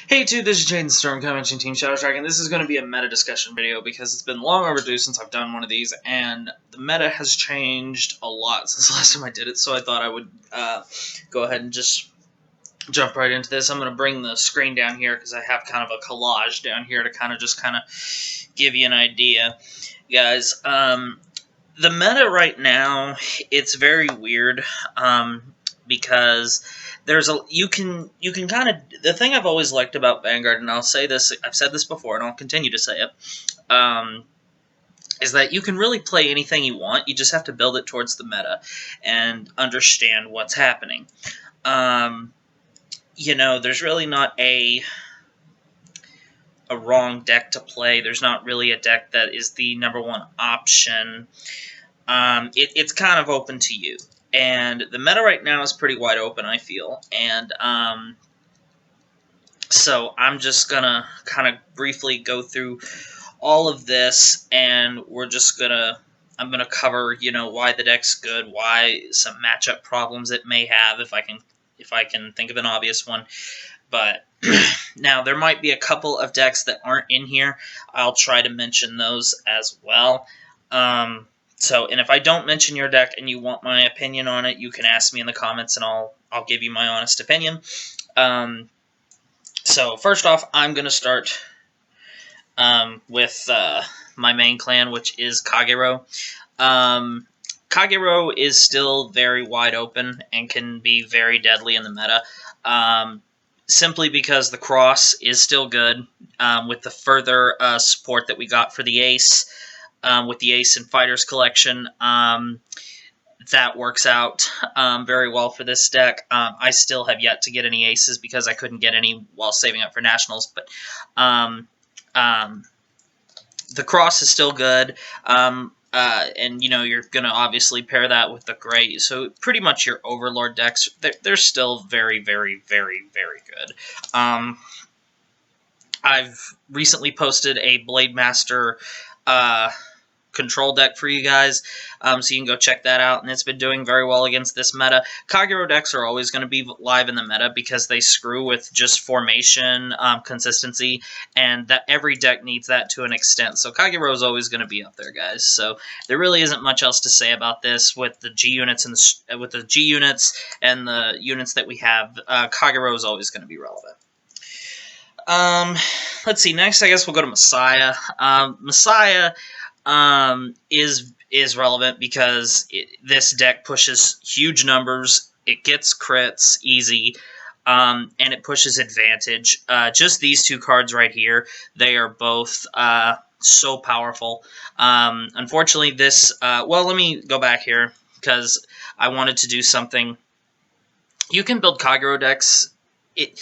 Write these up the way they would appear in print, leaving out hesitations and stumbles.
Hey dude, this is Jaden Storm mentioning Team Shadow Dragon. This is going to be a meta discussion video because it's been long overdue since I've done one of these, and the meta has changed a lot since the last time I did it, so I thought I would go ahead and just jump right into this. I'm going to bring the screen down here because I have kind of a collage down here to kind of give you an idea. Guys, the meta right now, it's very weird because there's you can kind of, the thing I've always liked about Vanguard, and I've said this before and I'll continue to say it, is that you can really play anything you want. You just have to build it towards the meta and understand what's happening. There's really not a wrong deck to play. There's not really a deck that is the number one option. It's kind of open to you. And the meta right now is pretty wide open, I feel. And so I'm just going to kind of briefly go through all of this, and I'm going to cover, why the deck's good, why some matchup problems it may have, if I can think of an obvious one. But now there might be a couple of decks that aren't in here. I'll try to mention those as well. And if I don't mention your deck and you want my opinion on it, you can ask me in the comments and I'll give you my honest opinion. So first off, I'm going to start with my main clan, which is Kagerou. Kagerou is still very wide open and can be very deadly in the meta. Simply because the cross is still good, with the further support that we got for the ace, with the ace and fighters collection. That works out very well for this deck. I still have yet to get any aces because I couldn't get any while saving up for nationals, but the cross is still good. And you're gonna obviously pair that with the gray, so pretty much your overlord decks, they're still very, very, very, very good. I've recently posted a Blade Master control deck for you guys, so you can go check that out, and it's been doing very well against this meta. Kagerou decks are always going to be live in the meta because they screw with just formation, consistency, and that every deck needs that to an extent. So Kagerou is always going to be up there, guys. So there really isn't much else to say about this with the G units and the units that we have. Kagerou is always going to be relevant. Let's see. Next, I guess we'll go to Messiah. Messiah is relevant because this deck pushes huge numbers, it gets crits easy, and it pushes advantage. Just these two cards right here, they are both so powerful. Unfortunately, this... well, let me go back here, because I wanted to do something. You can build Kagerou decks. It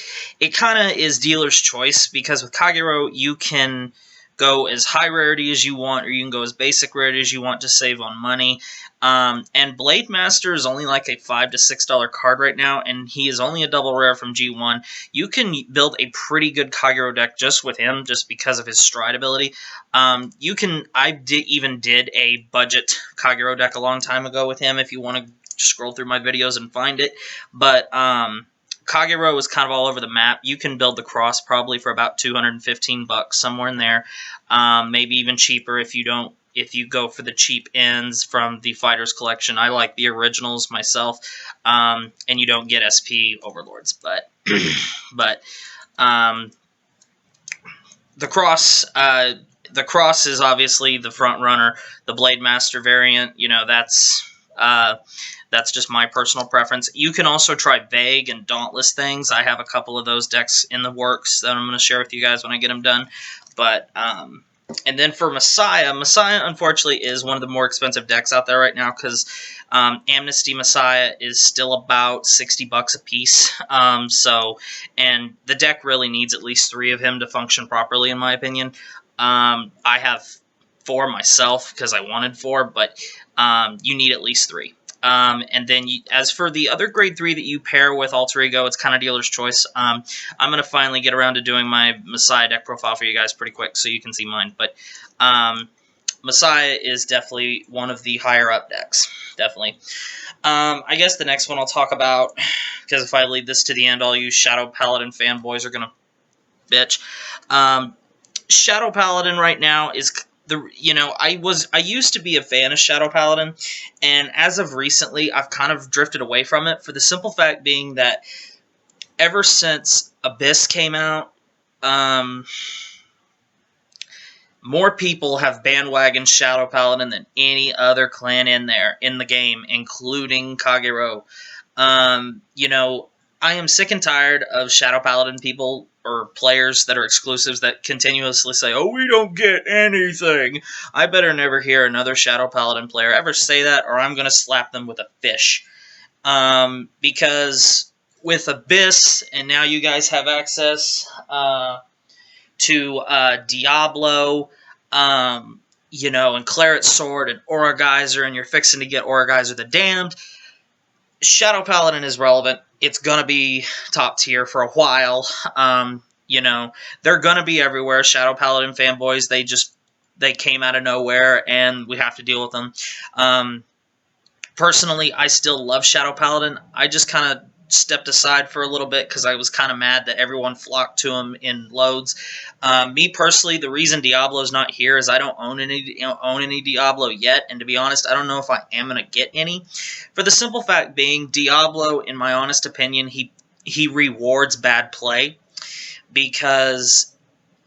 kind of is dealer's choice, because with Kagerou, you can go as high rarity as you want, or you can go as basic rarity as you want to save on money. And Blade Master is only like a $5 to $6 card right now, and he is only a double rare from G1. You can build a pretty good Kagerou deck just with him, just because of his stride ability. I even did a budget Kagerou deck a long time ago with him, if you want to scroll through my videos and find it. But Kagerou is kind of all over the map. You can build the cross probably for about $215, somewhere in there. Maybe even cheaper if you go for the cheap ends from the Fighters collection. I like the originals myself, and you don't get SP overlords. But the cross is obviously the front runner. The Blade Master variant, that's just my personal preference. You can also try Vague and Dauntless things. I have a couple of those decks in the works that I'm going to share with you guys when I get them done. But and then for Messiah, unfortunately is one of the more expensive decks out there right now, because Amnesty Messiah is still about $60 a piece. And the deck really needs at least 3 of him to function properly, in my opinion. I have 4 myself because I wanted 4, but you need at least 3. And then as for the other grade 3 that you pair with Alter Ego, it's kind of dealer's choice. I'm going to finally get around to doing my Messiah deck profile for you guys pretty quick so you can see mine. But Messiah is definitely one of the higher up decks. Definitely. I guess the next one I'll talk about, because if I leave this to the end, all you Shadow Paladin fanboys are going to bitch. Shadow Paladin right now is I used to be a fan of Shadow Paladin, and as of recently, I've kind of drifted away from it for the simple fact being that ever since Abyss came out, more people have bandwagoned Shadow Paladin than any other clan in the game, including Kagerou. I am sick and tired of Shadow Paladin people or players that are exclusives that continuously say, "Oh, we don't get anything." I better never hear another Shadow Paladin player ever say that, or I'm going to slap them with a fish. Because with Abyss, and now you guys have access to Diablo, and Claret Sword and Aura Geyser, and you're fixing to get Aura Geyser the Damned, Shadow Paladin is relevant. It's going to be top tier for a while. They're going to be everywhere. Shadow Paladin fanboys, they came out of nowhere, and we have to deal with them. Personally, I still love Shadow Paladin. I just kind of stepped aside for a little bit because I was kind of mad that everyone flocked to him in loads. Me personally, the reason Diablo's not here is I don't own any Diablo yet, and to be honest, I don't know if I am going to get any. For the simple fact being, Diablo, in my honest opinion, he rewards bad play because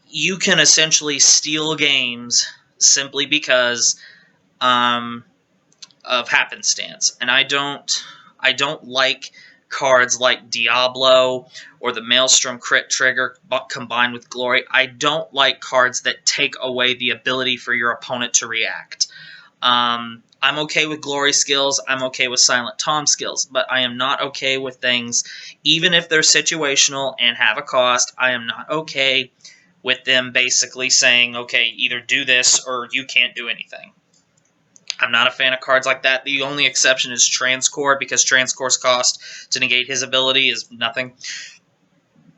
you can essentially steal games simply because of happenstance, and I don't like cards like Diablo or the Maelstrom Crit Trigger combined with Glory. I don't like cards that take away the ability for your opponent to react. I'm okay with Glory skills, I'm okay with Silent Tom skills, but I am not okay with things, even if they're situational and have a cost, I am not okay with them basically saying, okay, either do this or you can't do anything. I'm not a fan of cards like that. The only exception is Transcore, because Transcore's cost to negate his ability is nothing.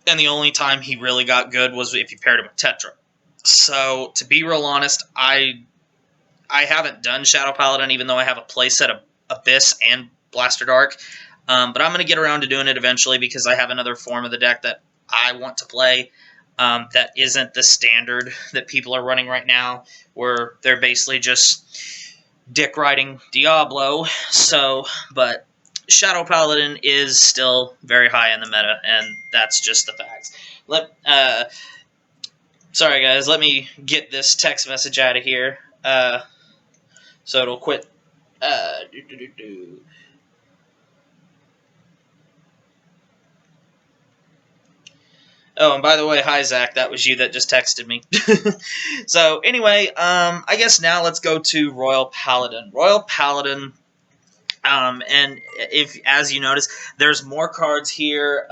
And the only time he really got good was if you paired him with Tetra. So, to be real honest, I haven't done Shadow Paladin, even though I have a playset of Abyss and Blaster Dark. But I'm going to get around to doing it eventually because I have another form of the deck that I want to play that isn't the standard that people are running right now, where they're basically just dick riding Diablo. But Shadow Paladin is still very high in the meta, and that's just the facts. Sorry guys, let me get this text message out of here, so it'll quit. Oh, and by the way, hi Zach, that was you that just texted me. So anyway, I guess now let's go to Royal Paladin. Royal Paladin, and if, as you notice, there's more cards here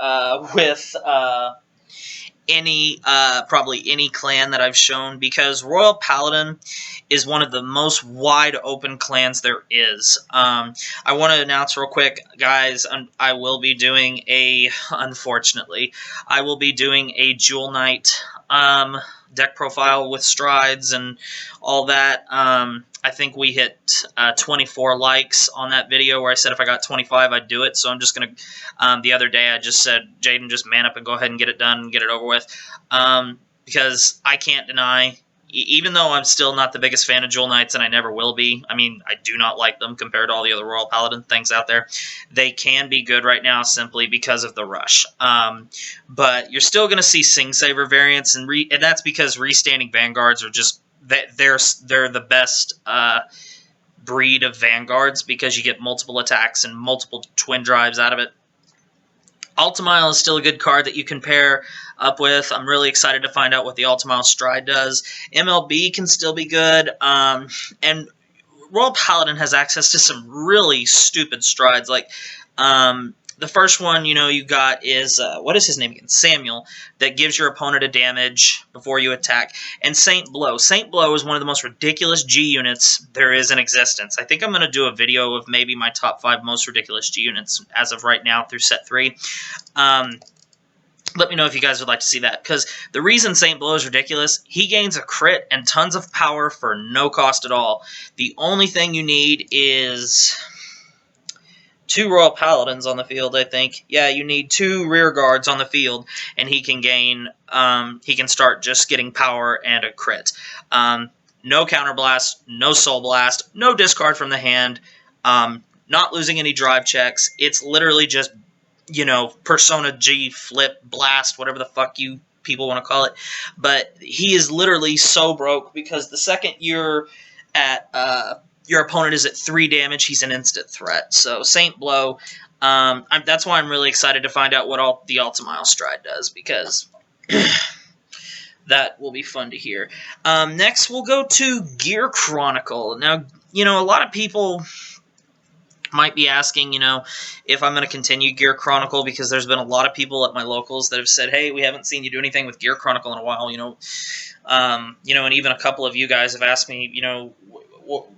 with probably any clan that I've shown, because Royal Paladin is one of the most wide open clans there is. I want to announce real quick, guys, I will be doing unfortunately, I will be doing a Jewel Knight deck profile with strides and all that. I think we hit 24 likes on that video where I said if I got 25, I'd do it. So I'm just going to, the other day I just said, Jaden, just man up and go ahead and get it done and get it over with. Because I can't deny, even though I'm still not the biggest fan of Jewel Knights, and I never will be, I mean, I do not like them compared to all the other Royal Paladin things out there. They can be good right now simply because of the rush. But you're still going to see Sing Saver variants, and that's because restanding Vanguards are just, they're the best breed of Vanguards because you get multiple attacks and multiple twin drives out of it. Ultimile is still a good card that you can pair up with. I'm really excited to find out what the Ultimile Stride does. MLB can still be good. And Royal Paladin has access to some really stupid strides. Like, the first one, you got is, what is his name again? Samuel, that gives your opponent a damage before you attack. And Saint Blow. Saint Blow is one of the most ridiculous G units there is in existence. I think I'm going to do a video of maybe my top 5 most ridiculous G units as of right now through set 3. Let me know if you guys would like to see that, because the reason Saint Blow is ridiculous, he gains a crit and tons of power for no cost at all. The only thing you need is 2 Royal Paladins on the field, I think. Yeah, you need 2 rear guards on the field, and he can gain, he can start just getting power and a crit. No counterblast, no soul blast, no discard from the hand, not losing any drive checks. It's literally just, you know, Persona G, flip, blast, whatever the fuck you people want to call it. But he is literally so broke because the second you're at, your opponent is at 3 damage, he's an instant threat. So Saint Blow, that's why I'm really excited to find out what the Ultimile Stride does, because that will be fun to hear. Next, we'll go to Gear Chronicle. Now, you know, a lot of people might be asking, you know, if I'm going to continue Gear Chronicle, because there's been a lot of people at my locals that have said, hey, we haven't seen you do anything with Gear Chronicle in a while, you know, and even a couple of you guys have asked me, you know,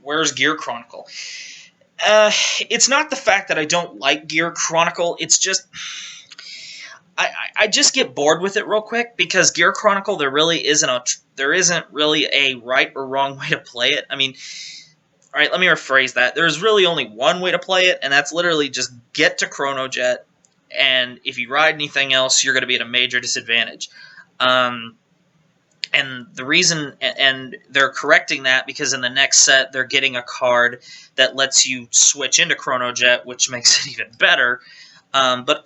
where's Gear Chronicle? It's not the fact that I don't like Gear Chronicle, it's just, I just get bored with it real quick, because Gear Chronicle, there isn't really a right or wrong way to play it. I mean, all right, let me rephrase that. There's really only one way to play it, and that's literally just get to Chrono Jet, and if you ride anything else, you're going to be at a major disadvantage. And the reason, and they're correcting that, because in the next set, they're getting a card that lets you switch into Chrono Jet, which makes it even better. But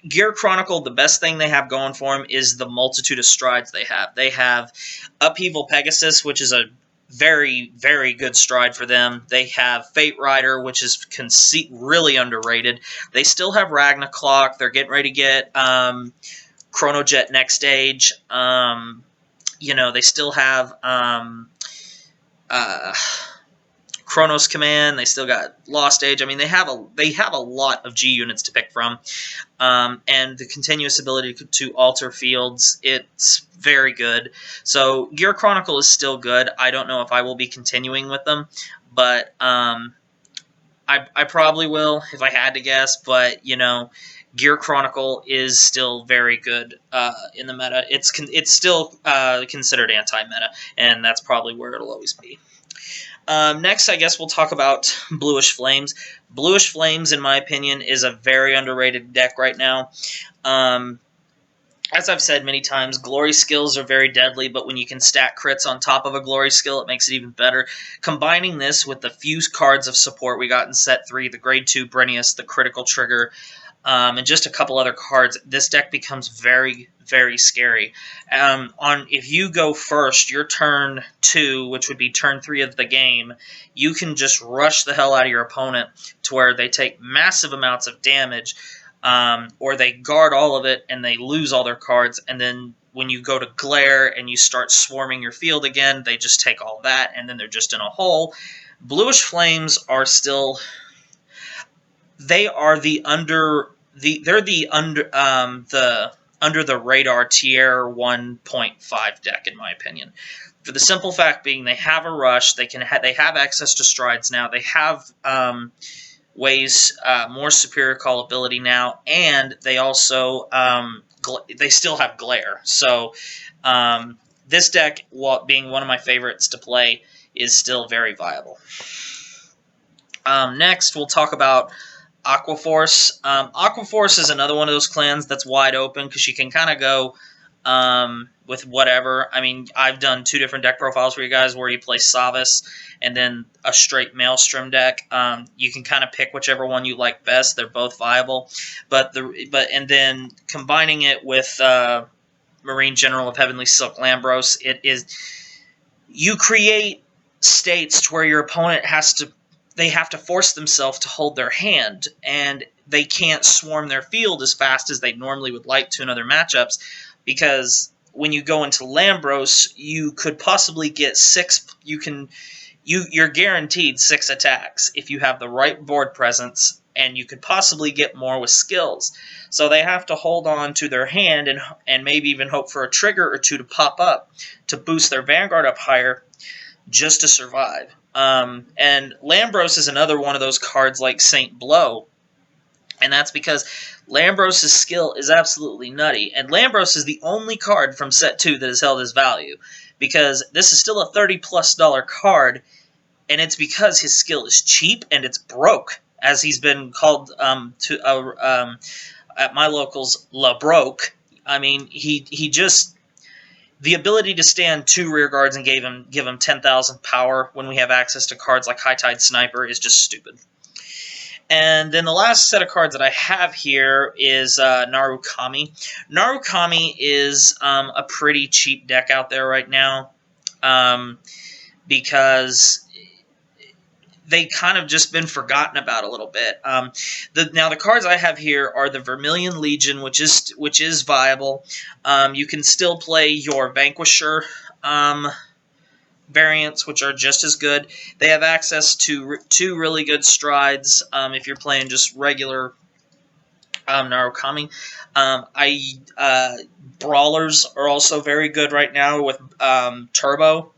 Gear Chronicle, the best thing they have going for them is the multitude of strides they have. They have Upheaval Pegasus, which is a very, very good stride for them. They have Fate Rider, which is really underrated. They still have Ragnarok. They're getting ready to get Chrono Jet next stage. You know, they still have Chronos Command. They still got Lost Age. I mean, they have a lot of G units to pick from, and the continuous ability to alter fields. It's very good. So Gear Chronicle is still good. I don't know if I will be continuing with them, but I probably will if I had to guess. But you know, Gear Chronicle is still very good in the meta. It's still considered anti-meta, and that's probably where it'll always be. Next, I guess we'll talk about Bluish Flames. Bluish Flames, in my opinion, is a very underrated deck right now. As I've said many times, Glory skills are very deadly, but when you can stack crits on top of a Glory skill, it makes it even better. Combining this with the few cards of support we got in Set 3, the Grade 2 Brinius, the Critical Trigger, and just a couple other cards, this deck becomes very, very scary. If you go first, your turn 2, which would be turn 3 of the game, you can just rush the hell out of your opponent to where they take massive amounts of damage, or they guard all of it and they lose all their cards, and then when you go to Glare and you start swarming your field again, they just take all that, and then they're just in a hole. Bluish Flames are still... They are under the radar tier 1.5 deck, in my opinion. For the simple fact being, they have a rush, they have access to strides now, they have more superior call ability now, and they also they still have Glare. So this deck, while being one of my favorites to play, is still very viable. Next, we'll talk about Aqua Force. Aqua Force is another one of those clans that's wide open, because you can kind of go with whatever. I mean, I've done 2 different deck profiles for you guys where you play Savas and then a straight Maelstrom deck. You can kind of pick whichever one you like best. They're both viable, and then combining it with Marine General of Heavenly Silk Lambros, you create states to where your opponent they have to force themselves to hold their hand, and they can't swarm their field as fast as they normally would like to in other matchups, because when you go into Lambros, you could possibly get 6. You're guaranteed 6 attacks if you have the right board presence, and you could possibly get more with skills. So they have to hold on to their hand and maybe even hope for a trigger or 2 to pop up to boost their Vanguard up higher just to survive. And Lambros is another one of those cards like Saint Blow, and that's because Lambros' skill is absolutely nutty, and Lambros is the only card from Set 2 that has held his value, because this is still a $30+ card, and it's because his skill is cheap and it's broke. as he's been called at my locals, La Broke. I mean, he just the ability to stand 2 rear guards and give him 10,000 power when we have access to cards like High Tide Sniper is just stupid. And then the last set of cards that I have here is Narukami. Narukami is a pretty cheap deck out there right now because they kind of just been forgotten about a little bit. Now the cards I have here are the Vermillion Legion, which is viable. You can still play your Vanquisher variants, which are just as good. They have access to 2 really good strides if you're playing just regular Narukami. Brawlers are also very good right now with Turbo.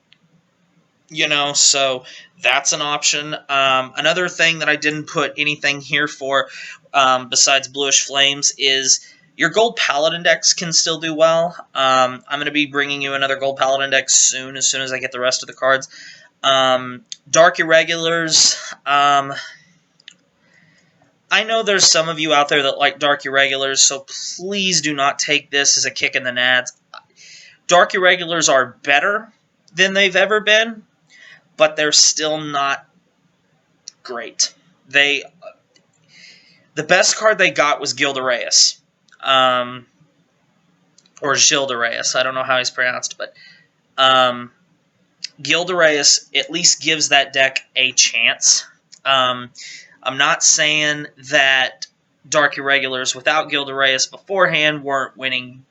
So that's an option. Another thing that I didn't put anything here for besides Bluish Flames is your Gold Paladin decks can still do well. I'm going to be bringing you another Gold Paladin deck as soon as I get the rest of the cards. Dark Irregulars. I know there's some of you out there that like Dark Irregulars, so please do not take this as a kick in the nads. Dark Irregulars are better than they've ever been, but they're still not great. The best card they got was Gildereus. Or Gildereus. I don't know how he's pronounced, but Gildereus at least gives that deck a chance. I'm not saying that Dark Irregulars without Gildereus beforehand weren't winning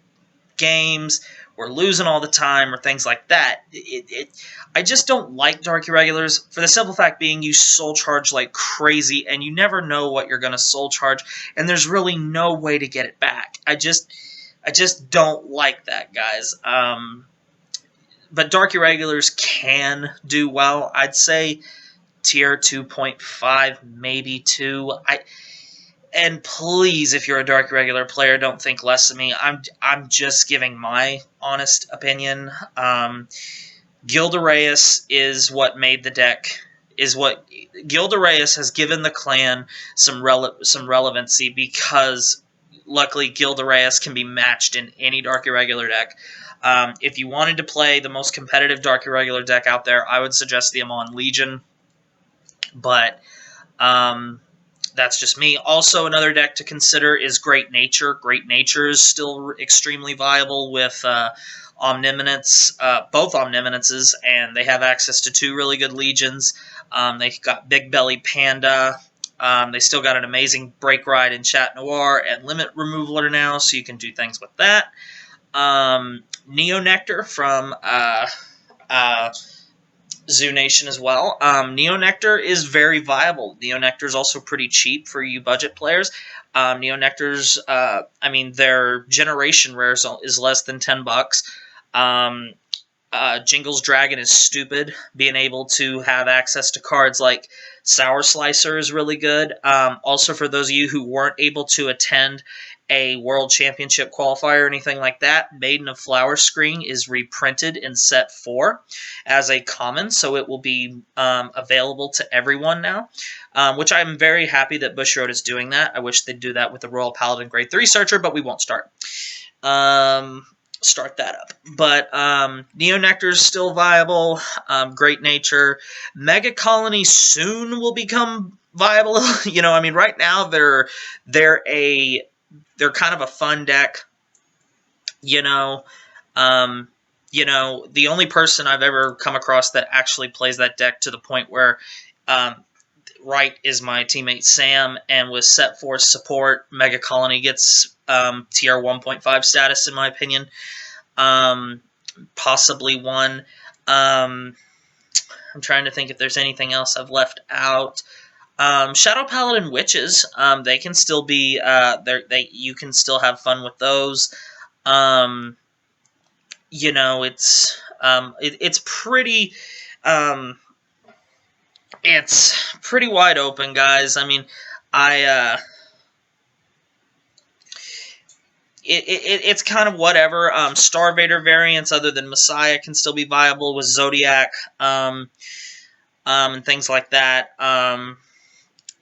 games, or losing all the time, or things like that. I just don't like Dark Irregulars for the simple fact being you soul charge like crazy, and you never know what you're going to soul charge, and there's really no way to get it back. I just don't like that, guys. But Dark Irregulars can do well. I'd say tier 2.5, maybe 2. And please, if you're a Dark Irregular player, don't think less of me. I'm just giving my honest opinion. Gildereus is what made the deck. Gildereus has given the clan some relevancy because luckily Gildereus can be matched in any Dark Irregular deck. If you wanted to play the most competitive Dark Irregular deck out there, I would suggest the Amon Legion. But that's just me. Also, another deck to consider is Great Nature. Great Nature is still extremely viable with Omniminence, both Omniminences, and they have access to 2 really good legions. They've got Big Belly Panda. They still got an amazing Break Ride in Chat Noir and Limit Removaler now, so you can do things with that. Neo Nectar from Zoo Nation as well. Neo Nectar is very viable. Neo Nectar is also pretty cheap for you budget players. Neo Nectar's, their generation rare is less than $10. Jingle's Dragon is stupid. Being able to have access to cards like Sour Slicer is really good. Also, for those of you who weren't able to attend a World Championship qualifier or anything like that, Maiden of Flower Screen is reprinted in set 4 as a common, so it will be available to everyone now, which I'm very happy that Bushiroad is doing that. I wish they'd do that with the Royal Paladin Grade 3 Searcher, but we won't start that up. But Neo Nectar is still viable. Great Nature. Mega Colony soon will become viable. Right now they're kind of a fun deck. The only person I've ever come across that actually plays that deck to the point where Wright is my teammate Sam, and with Set Force support, Mega Colony gets TR 1.5 status, in my opinion. Possibly 1. I'm trying to think if there's anything else I've left out. Shadow Paladin Witches, they can still be, you can still have fun with those. It's pretty, it's pretty wide open, guys. It's kind of whatever. Starvader variants other than Messiah can still be viable with Zodiac, and things like that.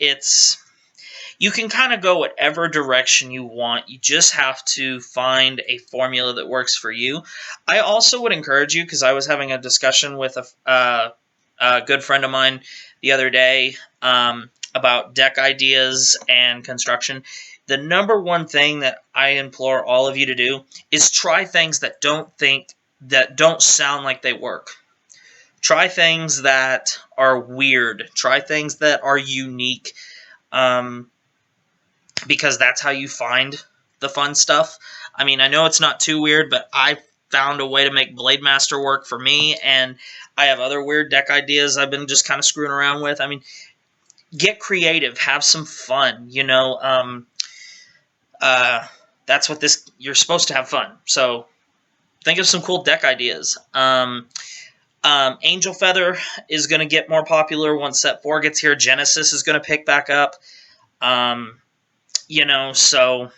It's you can kind of go whatever direction you want. You just have to find a formula that works for you. I also would encourage you, because I was having a discussion with a good friend of mine the other day about deck ideas and construction. The number one thing that I implore all of you to do is try things that don't sound like they work. Try things that are weird. Try things that are unique. Because that's how you find the fun stuff. I mean, I know it's not too weird, but I found a way to make Blade Master work for me, and I have other weird deck ideas I've been just kind of screwing around with. I mean, get creative, have some fun, you know. That's what you're supposed to have fun. So think of some cool deck ideas. Angel Feather is going to get more popular once set 4 gets here. Genesis is going to pick back up. You know, so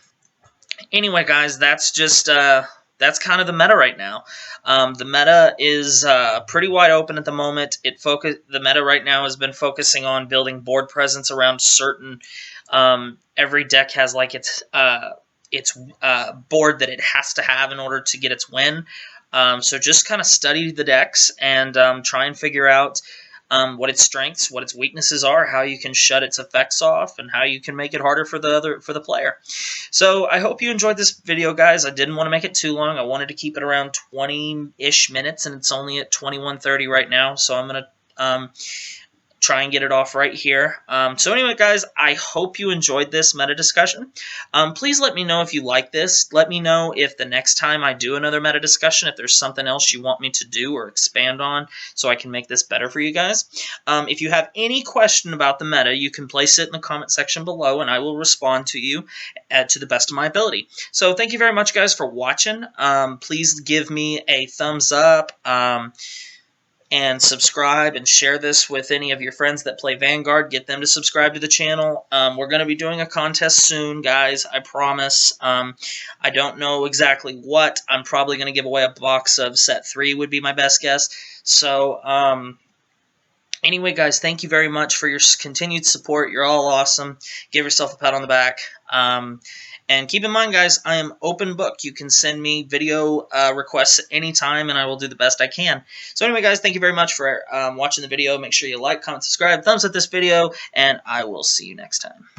anyway, guys, that's just that's kind of the meta right now. The meta is pretty wide open at the moment. The meta right now has been focusing on building board presence around certain. Every deck has like its board that it has to have in order to get its win. So just kind of study the decks and try and figure out what its strengths, what its weaknesses are, how you can shut its effects off, and how you can make it harder for the player. So I hope you enjoyed this video, guys. I didn't want to make it too long. I wanted to keep it around 20-ish minutes, and it's only at 21:30 right now. So I'm gonna try and get it off right here. So anyway, guys, I hope you enjoyed this meta discussion. Please let me know if you like this. Let me know if the next time I do another meta discussion, if there's something else you want me to do or expand on so I can make this better for you guys. If you have any question about the meta, you can place it in the comment section below, and I will respond to you to the best of my ability. So thank you very much, guys, for watching. Please give me a thumbs up. And subscribe and share this with any of your friends that play Vanguard. Get them to subscribe to the channel. We're going to be doing a contest soon, guys. I promise. I don't know exactly what. I'm probably going to give away a box of set 3 would be my best guess. So, anyway, guys, thank you very much for your continued support. You're all awesome. Give yourself a pat on the back. And keep in mind, guys, I am open book. You can send me video requests at any time, and I will do the best I can. So anyway, guys, thank you very much for watching the video. Make sure you like, comment, subscribe, thumbs up this video, and I will see you next time.